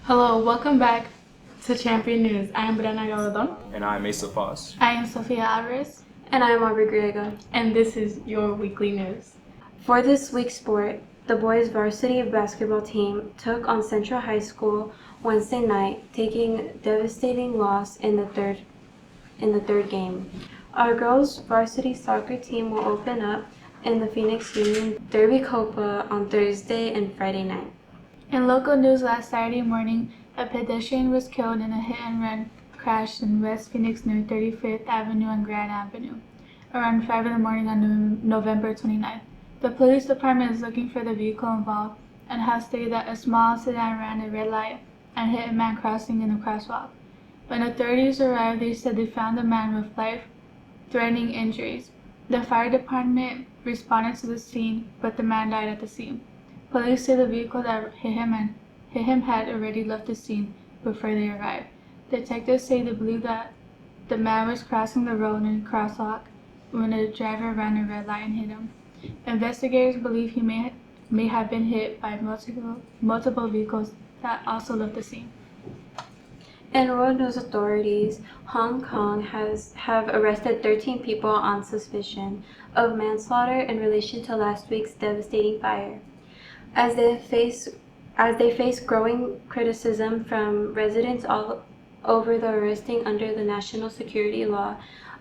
Hello, welcome back to Champion News. I am Brianna Gabaldon. And I'm Asa Paz. I am Sophia Alvarez. And I am Aubrey Griego. And this is your weekly news. For this week's sport, the boys varsity basketball team took on Central High School Wednesday night, taking devastating loss in the third game. Our girls varsity soccer team will open up in the Phoenix Union Derby Copa on Thursday and Friday night. In local news last Saturday morning, a pedestrian was killed in a hit-and-run crash in West Phoenix near 35th Avenue and Grand Avenue, around 5 in the morning on November 29th. The police department is looking for the vehicle involved and has stated that a small sedan ran a red light and hit a man crossing in a crosswalk. When authorities arrived, they said they found the man with life-threatening injuries. The fire department responded to the scene, but the man died at the scene. Police say the vehicle that hit him had already left the scene before they arrived. Detectives say they believe that the man was crossing the road in a crosswalk when the driver ran a red light and hit him. Investigators believe he may have been hit by multiple vehicles that also left the scene. In world news, authorities Hong Kong have arrested 13 people on suspicion of manslaughter in relation to last week's devastating fire. As they face growing criticism from residents all over the arresting under the national security law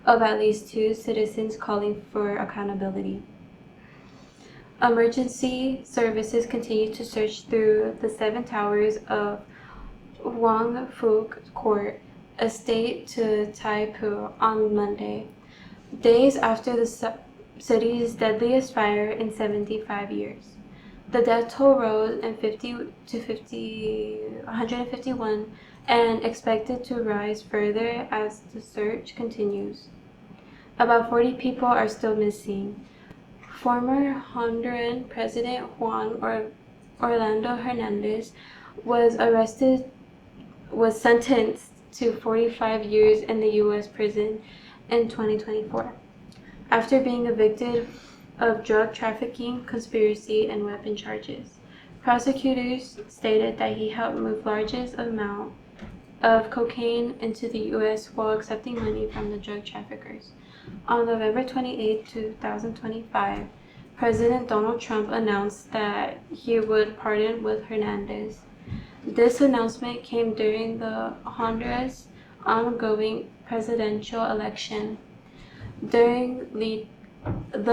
of at least 2 citizens calling for accountability. Emergency services continue to search through the 7 towers of Wong Fuk Court estate to Tai Po on Monday, days after the city's deadliest fire in 75 years. The death toll rose in 151 and expected to rise further as the search continues. About 40 people are still missing. Former Honduran President Juan Orlando Hernandez was sentenced to 45 years in the U.S. prison in 2024 after being evicted of drug trafficking, conspiracy, and weapon charges. Prosecutors stated that he helped move largest amount of cocaine into the U.S. while accepting money from the drug traffickers. On November 28, 2025, President Donald Trump announced that he would pardon with Hernandez. This announcement came during the Honduras' ongoing presidential election. The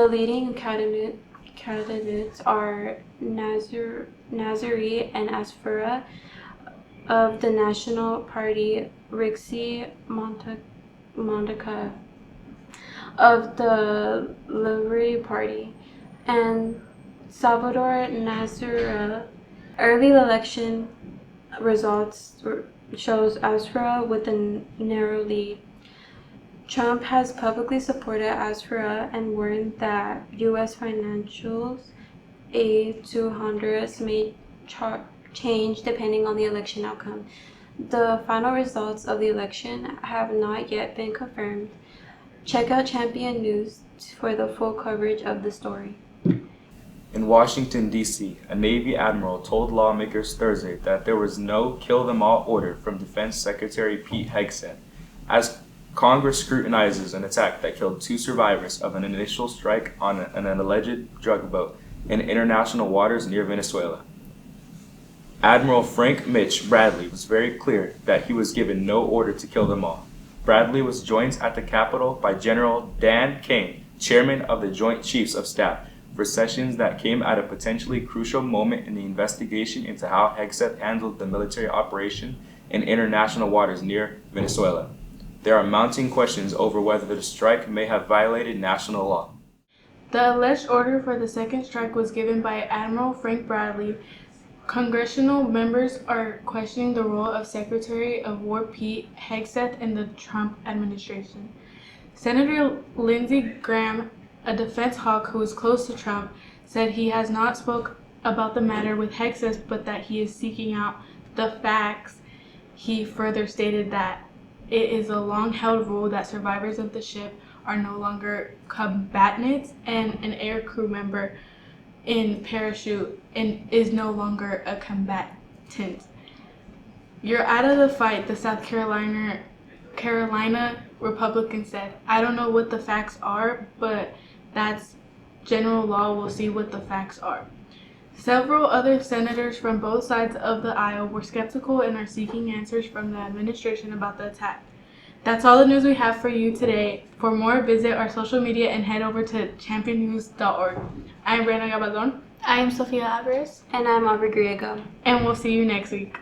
leading candidates are Nazari and Asfura of the National Party, Rixi Mondaca of the Liberal Party, and Salvador Nasura. Early election results shows Asfura with a narrow lead. Trump has publicly supported Asfura and warned that U.S. financial aid to Honduras may change depending on the election outcome. The final results of the election have not yet been confirmed. Check out Champion News for the full coverage of the story. In Washington, D.C., a Navy admiral told lawmakers Thursday that there was no kill-them-all order from Defense Secretary Pete Hegseth, as Congress scrutinizes an attack that killed 2 survivors of an initial strike on an alleged drug boat in international waters near Venezuela. Admiral Frank Mitch Bradley was very clear that he was given no order to kill them all. Bradley was joined at the Capitol by General Dan Kane, chairman of the Joint Chiefs of Staff, for sessions that came at a potentially crucial moment in the investigation into how Hegseth handled the military operation in international waters near Venezuela. There are mounting questions over whether the strike may have violated national law. The alleged order for the second strike was given by Admiral Frank Bradley. Congressional members are questioning the role of Secretary of War Pete Hegseth in the Trump administration. Senator Lindsey Graham, a defense hawk who is close to Trump, said he has not spoke about the matter with Hegseth, but that he is seeking out the facts. He further stated that it is a long-held rule that survivors of the ship are no longer combatants, and an air crew member in parachute and is no longer a combatant. "You're out of the fight," the South Carolina Republican said. "I don't know what the facts are, but that's general law. We'll see what the facts are." Several other senators from both sides of the aisle were skeptical and are seeking answers from the administration about the attack. That's all the news we have for you today. For more, visit our social media and head over to championnews.org. I'm Brianna Gabaldon. I am Sophia Alvarez. And I'm Aubrey Griego. And we'll see you next week.